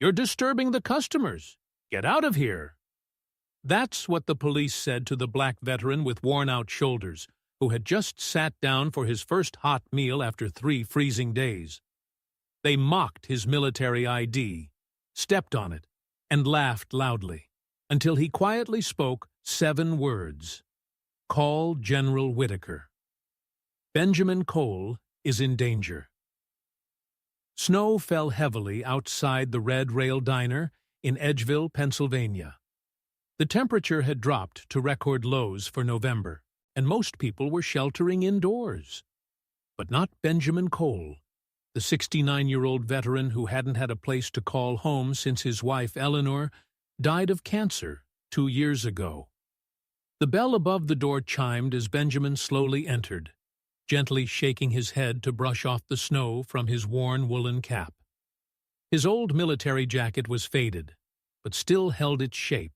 "You're disturbing the customers. Get out of here." That's what the police said to the black veteran with worn-out shoulders, who had just sat down for his first hot meal after 3 freezing days. They mocked his military ID, stepped on it, and laughed loudly, until he quietly spoke 7 words. "Call General Whitaker. Benjamin Cole is in danger." Snow fell heavily outside the Red Rail Diner in Edgeville, Pennsylvania. The temperature had dropped to record lows for November, and most people were sheltering indoors. But not Benjamin Cole, the 69-year-old veteran who hadn't had a place to call home since his wife Eleanor died of cancer 2 years ago. The bell above the door chimed as Benjamin slowly entered, gently shaking his head to brush off the snow from his worn woolen cap. His old military jacket was faded, but still held its shape,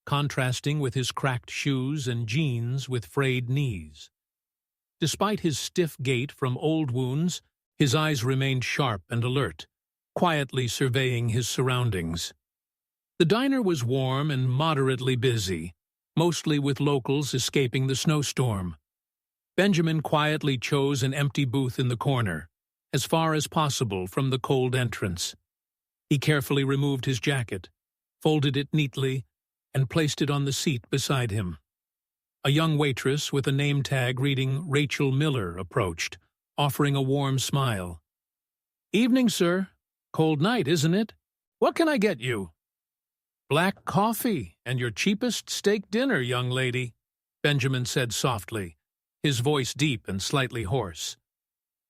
contrasting with his cracked shoes and jeans with frayed knees. Despite his stiff gait from old wounds, his eyes remained sharp and alert, quietly surveying his surroundings. The diner was warm and moderately busy, mostly with locals escaping the snowstorm. Benjamin quietly chose an empty booth in the corner, as far as possible from the cold entrance. He carefully removed his jacket, folded it neatly, and placed it on the seat beside him. A young waitress with a name tag reading Rachel Miller approached, offering a warm smile. "Evening, sir. Cold night, isn't it? What can I get you?" "Black coffee and your cheapest steak dinner, young lady," Benjamin said softly, his voice deep and slightly hoarse.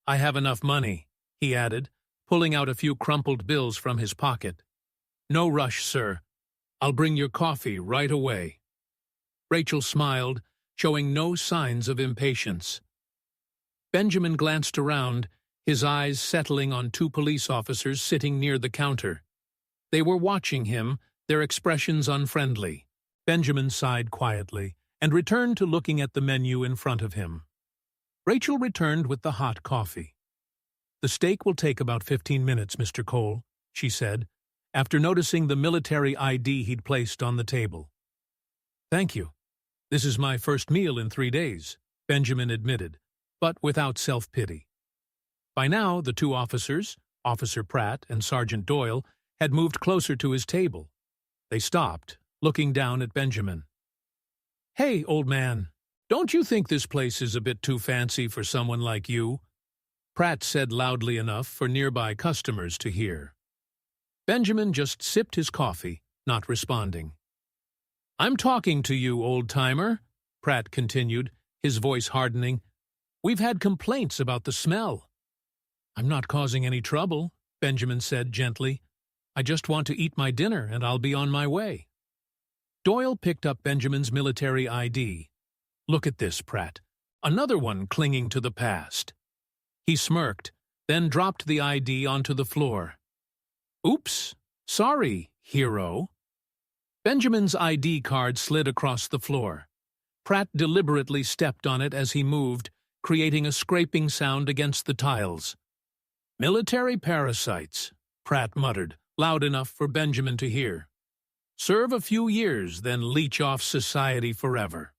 "I have enough money," he added, pulling out a few crumpled bills from his pocket. "No rush, sir. I'll bring your coffee right away." Rachel smiled, showing no signs of impatience. Benjamin glanced around, his eyes settling on 2 police officers sitting near the counter. They were watching him, their expressions unfriendly. Benjamin sighed quietly and returned to looking at the menu in front of him. Rachel returned with the hot coffee. "The steak will take about 15 minutes, Mr. Cole," she said, after noticing the military ID he'd placed on the table. "Thank you. This is my first meal in 3 days," Benjamin admitted, but without self-pity. By now, the 2 officers, Officer Pratt and Sergeant Doyle, had moved closer to his table. They stopped, looking down at Benjamin. "Hey, old man, don't you think this place is a bit too fancy for someone like you?" Pratt said loudly enough for nearby customers to hear. Benjamin just sipped his coffee, not responding. "I'm talking to you, old-timer," Pratt continued, his voice hardening. "We've had complaints about the smell." "I'm not causing any trouble," Benjamin said gently. "I just want to eat my dinner and I'll be on my way." Doyle picked up Benjamin's military ID. "Look at this, Pratt. Another one clinging to the past." He smirked, then dropped the ID onto the floor. "Oops, sorry, hero." Benjamin's ID card slid across the floor. Pratt deliberately stepped on it as he moved, creating a scraping sound against the tiles. "Military parasites," Pratt muttered, loud enough for Benjamin to hear. "Serve a few years, then leech off society forever."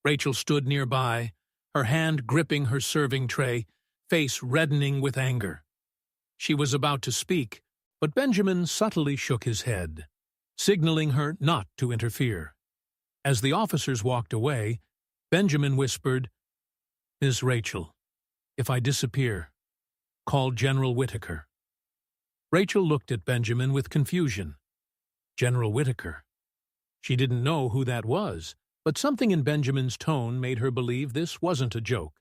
Rachel stood nearby, her hand gripping her serving tray, face reddening with anger. She was about to speak, but Benjamin subtly shook his head, signaling her not to interfere. As the officers walked away, Benjamin whispered, "Miss Rachel, if I disappear, call General Whitaker." Rachel looked at Benjamin with confusion. General Whitaker. She didn't know who that was, but something in Benjamin's tone made her believe this wasn't a joke.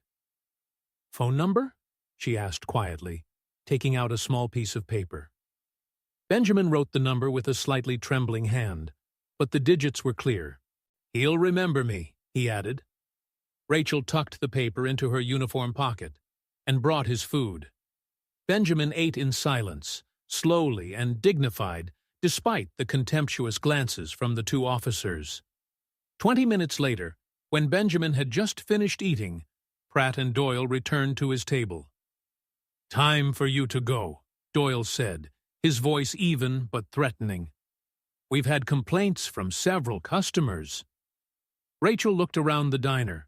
"Phone number?" she asked quietly, taking out a small piece of paper. Benjamin wrote the number with a slightly trembling hand, but the digits were clear. "He'll remember me," he added. Rachel tucked the paper into her uniform pocket and brought his food. Benjamin ate in silence, slowly and dignified, despite the contemptuous glances from the 2 officers. 20 minutes later, when Benjamin had just finished eating, Pratt and Doyle returned to his table. "Time for you to go," Doyle said, his voice even but threatening. "We've had complaints from several customers." Rachel looked around the diner.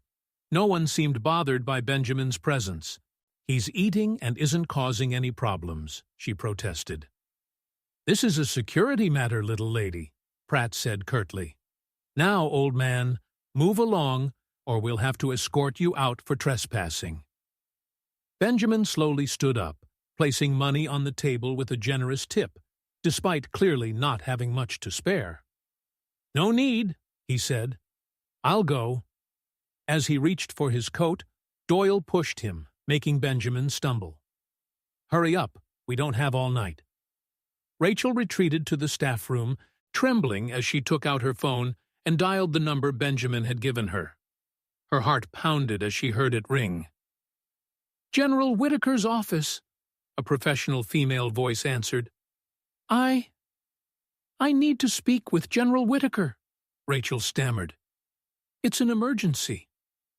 No one seemed bothered by Benjamin's presence. "He's eating and isn't causing any problems," she protested. "This is a security matter, little lady," Pratt said curtly. "Now, old man, move along, or we'll have to escort you out for trespassing." Benjamin slowly stood up, placing money on the table with a generous tip, despite clearly not having much to spare. "No need," he said. "I'll go." As he reached for his coat, Doyle pushed him, making Benjamin stumble. "Hurry up, we don't have all night." Rachel retreated to the staff room, trembling as she took out her phone and dialed the number Benjamin had given her. Her heart pounded as she heard it ring. "General Whitaker's office," a professional female voice answered. I need to speak with General Whitaker," Rachel stammered. "It's an emergency.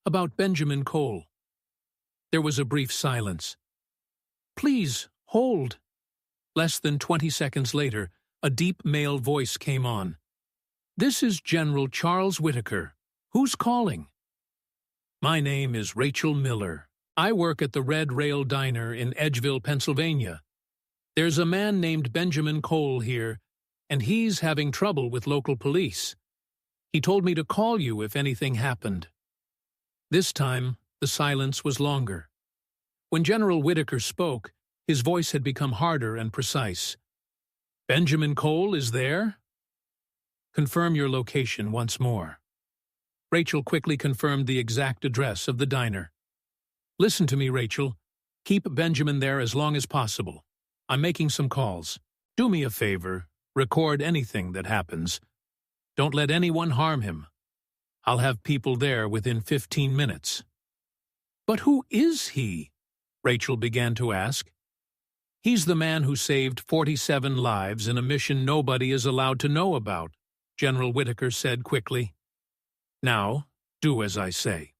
About Benjamin Cole." There was a brief silence. "Please, hold." Less than 20 seconds later, a deep male voice came on. "This is General Charles Whitaker. Who's calling?" "My name is Rachel Miller. I work at the Red Rail Diner in Edgeville, Pennsylvania. There's a man named Benjamin Cole here, and he's having trouble with local police. He told me to call you if anything happened." This time, the silence was longer. When General Whitaker spoke, his voice had become harder and precise. "Benjamin Cole is there?" "Confirm your location once more." Rachel quickly confirmed the exact address of the diner. "Listen to me, Rachel. Keep Benjamin there as long as possible. I'm making some calls. Do me a favor. Record anything that happens. Don't let anyone harm him. I'll have people there within 15 minutes. "But who is he?" Rachel began to ask. "He's the man who saved 47 lives in a mission nobody is allowed to know about," General Whitaker said quickly. "Now, do as I say."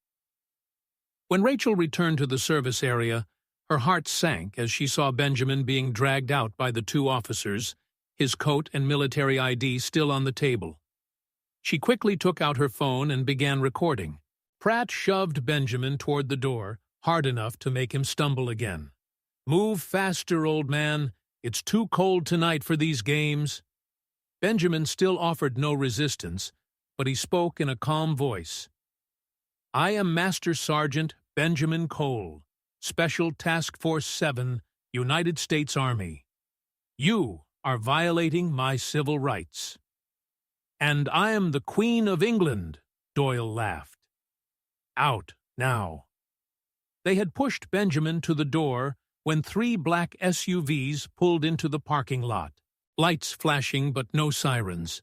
When Rachel returned to the service area, her heart sank as she saw Benjamin being dragged out by the two officers, his coat and military ID still on the table. She quickly took out her phone and began recording. Pratt shoved Benjamin toward the door, hard enough to make him stumble again. "Move faster, old man. It's too cold tonight for these games." Benjamin still offered no resistance, but he spoke in a calm voice. "I am Master Sergeant Benjamin Cole, Special Task Force 7, United States Army. You are violating my civil rights." "And I am the Queen of England," Doyle laughed. "Out, now." They had pushed Benjamin to the door when 3 black SUVs pulled into the parking lot, lights flashing but no sirens.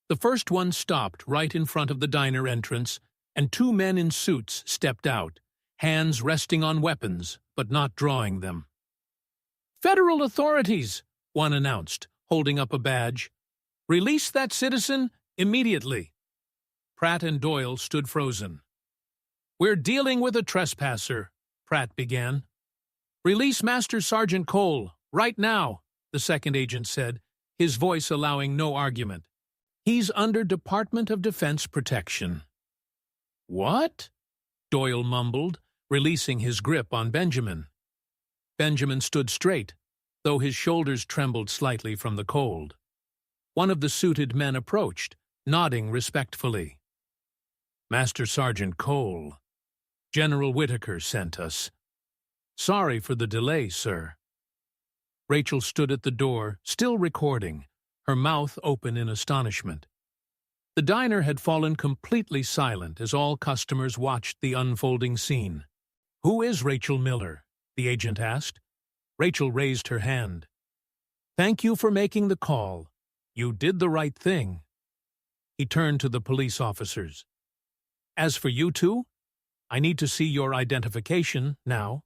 The first one stopped right in front of the diner entrance, and 2 men in suits stepped out, hands resting on weapons but not drawing them. "Federal authorities," one announced, holding up a badge. "Release that citizen immediately." Pratt and Doyle stood frozen. "We're dealing with a trespasser," Pratt began. "Release Master Sergeant Cole, right now," the second agent said, his voice allowing no argument. "He's under Department of Defense protection." "What?" Doyle mumbled, releasing his grip on Benjamin. Benjamin stood straight, though his shoulders trembled slightly from the cold. One of the suited men approached, nodding respectfully. "Master Sergeant Cole, General Whitaker sent us. Sorry for the delay, sir." Rachel stood at the door, still recording, her mouth open in astonishment. The diner had fallen completely silent as all customers watched the unfolding scene. "Who is Rachel Miller?" the agent asked. Rachel raised her hand. "Thank you for making the call. You did the right thing." He turned to the police officers. "As for you two, I need to see your identification now."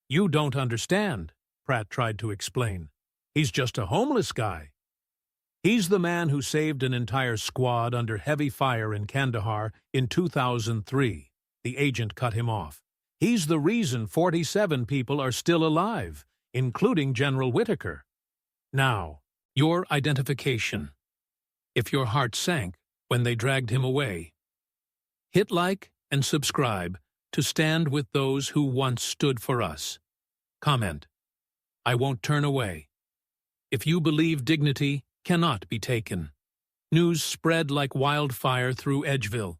"You don't understand," Pratt tried to explain. "He's just a homeless guy." "He's the man who saved an entire squad under heavy fire in Kandahar in 2003, the agent cut him off. "He's the reason 47 people are still alive, including General Whitaker." Now, your identification. If your heart sank when they dragged him away. Hit like and subscribe to stand with those who once stood for us. Comment. I won't turn away. If you believe dignity cannot be taken. News spread like wildfire through Edgeville.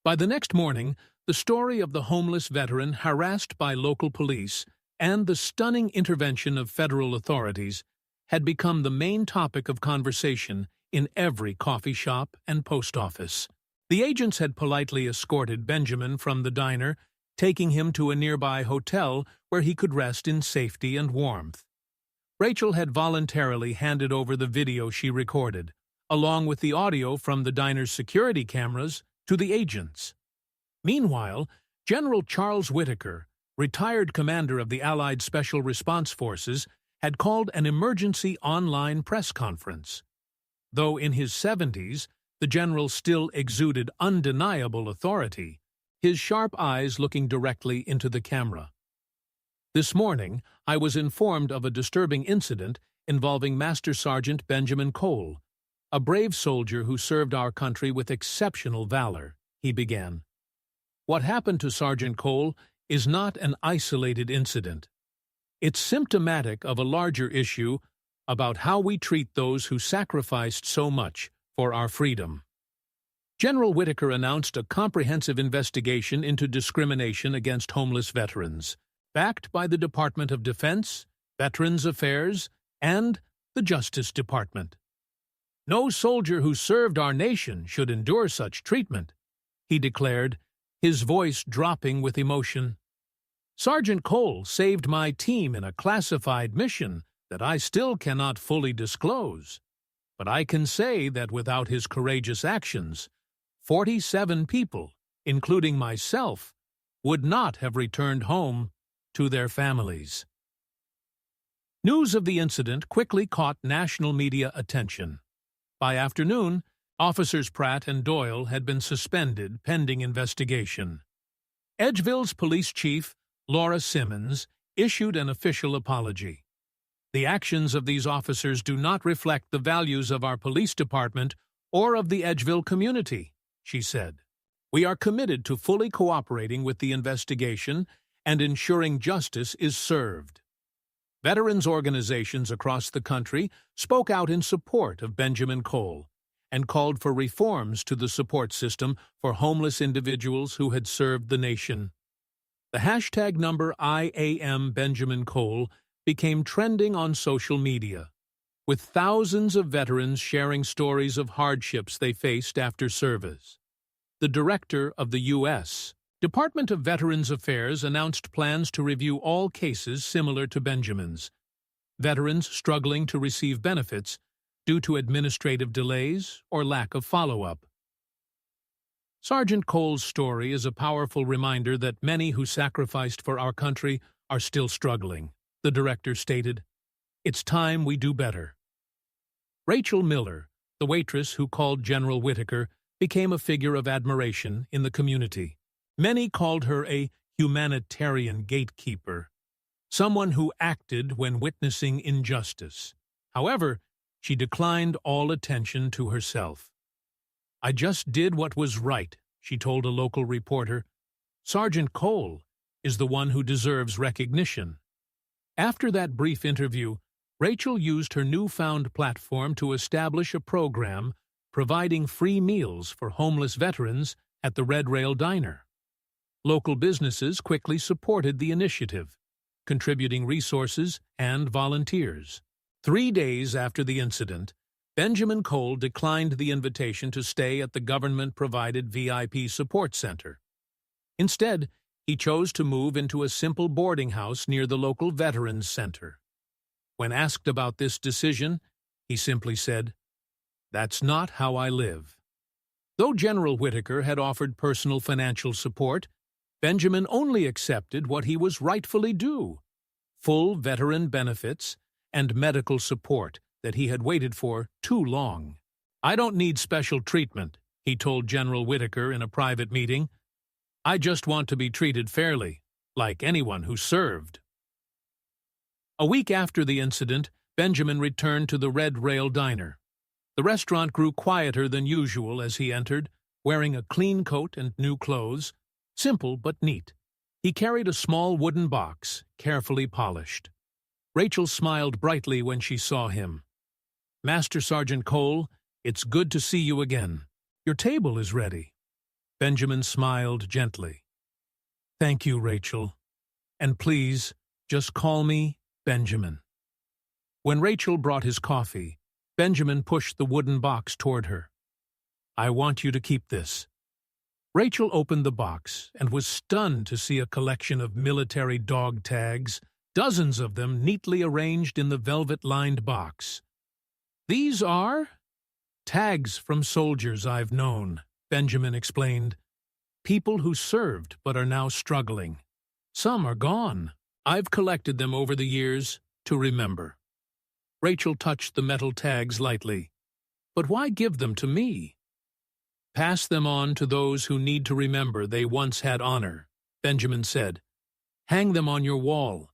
By the next morning, the story of the homeless veteran harassed by local police and the stunning intervention of federal authorities had become the main topic of conversation in every coffee shop and post office. The agents had politely escorted Benjamin from the diner, taking him to a nearby hotel where he could rest in safety and warmth. Rachel had voluntarily handed over the video she recorded, along with the audio from the diner's security cameras, to the agents. Meanwhile, General Charles Whitaker, retired commander of the Allied Special Response Forces, had called an emergency online press conference. Though in his 70s, the general still exuded undeniable authority, his sharp eyes looking directly into the camera. This morning, I was informed of a disturbing incident involving Master Sergeant Benjamin Cole, a brave soldier who served our country with exceptional valor, he began. What happened to Sergeant Cole is not an isolated incident. It's symptomatic of a larger issue about how we treat those who sacrificed so much for our freedom. General Whitaker announced a comprehensive investigation into discrimination against homeless veterans, backed by the Department of Defense, Veterans Affairs, and the Justice Department. No soldier who served our nation should endure such treatment, he declared, his voice dropping with emotion. Sergeant Cole saved my team in a classified mission that I still cannot fully disclose, but I can say that without his courageous actions, 47 people, including myself, would not have returned home to their families. News of the incident quickly caught national media attention. By afternoon, Officers Pratt and Doyle had been suspended pending investigation. Edgeville's police chief, Laura Simmons, issued an official apology. The actions of these officers do not reflect the values of our police department or of the Edgeville community, she said. We are committed to fully cooperating with the investigation and ensuring justice is served. Veterans organizations across the country spoke out in support of Benjamin Cole and called for reforms to the support system for homeless individuals who had served the nation. The hashtag number #IAmBenjaminCole became trending on social media, with thousands of veterans sharing stories of hardships they faced after service. The director of the U.S. Department of Veterans Affairs announced plans to review all cases similar to Benjamin's, veterans struggling to receive benefits due to administrative delays or lack of follow-up. Sergeant Cole's story is a powerful reminder that many who sacrificed for our country are still struggling, the director stated. It's time we do better. Rachel Miller, the waitress who called General Whitaker, became a figure of admiration in the community. Many called her a humanitarian gatekeeper, someone who acted when witnessing injustice. However, she declined all attention to herself. I just did what was right, she told a local reporter. Sergeant Cole is the one who deserves recognition. After that brief interview, Rachel used her newfound platform to establish a program providing free meals for homeless veterans at the Red Rail Diner. Local businesses quickly supported the initiative, contributing resources and volunteers. 3 days after the incident, Benjamin Cole declined the invitation to stay at the government-provided VIP support center. Instead, he chose to move into a simple boarding house near the local Veterans Center. When asked about this decision, he simply said, "That's not how I live." Though General Whitaker had offered personal financial support, Benjamin only accepted what he was rightfully due: full veteran benefits and medical support that he had waited for too long. "I don't need special treatment," he told General Whitaker in a private meeting. "I just want to be treated fairly, like anyone who served." A week after the incident, Benjamin returned to the Red Rail Diner. The restaurant grew quieter than usual as he entered, wearing a clean coat and new clothes, simple but neat. He carried a small wooden box, carefully polished. Rachel smiled brightly when she saw him. "Master Sergeant Cole, it's good to see you again. Your table is ready." Benjamin smiled gently. "Thank you, Rachel. And please, just call me Benjamin." When Rachel brought his coffee, Benjamin pushed the wooden box toward her. "I want you to keep this." Rachel opened the box and was stunned to see a collection of military dog tags, dozens of them neatly arranged in the velvet-lined box. "These are tags from soldiers I've known," Benjamin explained. "People who served but are now struggling. Some are gone. I've collected them over the years to remember." Rachel touched the metal tags lightly. "But why give them to me?" "Pass them on to those who need to remember they once had honor," Benjamin said. "Hang them on your wall.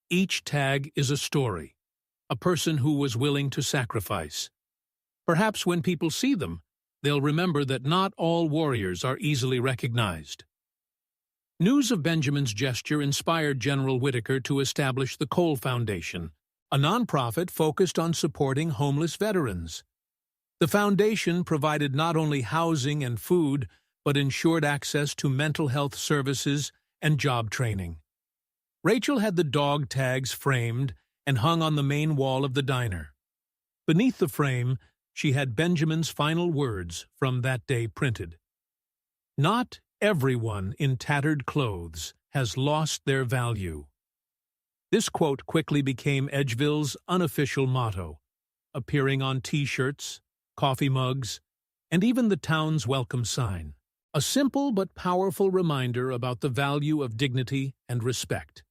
Each tag is a story, a person who was willing to sacrifice. Perhaps when people see them, they'll remember that not all warriors are easily recognized." News of Benjamin's gesture inspired General Whitaker to establish the Cole Foundation, a nonprofit focused on supporting homeless veterans. The foundation provided not only housing and food, but ensured access to mental health services and job training. Rachel had the dog tags framed and hung on the main wall of the diner. Beneath the frame, she had Benjamin's final words from that day printed. "Not everyone in tattered clothes has lost their value." This quote quickly became Edgeville's unofficial motto, appearing on T-shirts, coffee mugs, and even the town's welcome sign. A simple but powerful reminder about the value of dignity and respect.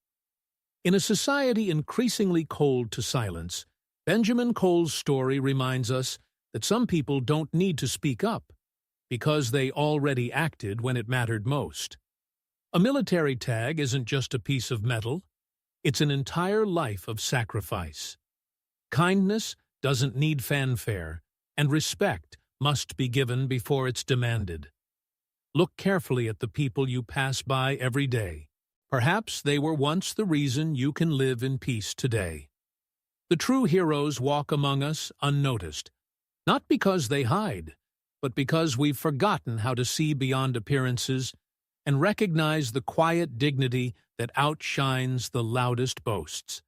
In a society increasingly cold to silence, Benjamin Cole's story reminds us that some people don't need to speak up, because they already acted when it mattered most. A military tag isn't just a piece of metal, it's an entire life of sacrifice. Kindness doesn't need fanfare, and respect must be given before it's demanded. Look carefully at the people you pass by every day. Perhaps they were once the reason you can live in peace today. The true heroes walk among us unnoticed, not because they hide, but because we've forgotten how to see beyond appearances and recognize the quiet dignity that outshines the loudest boasts.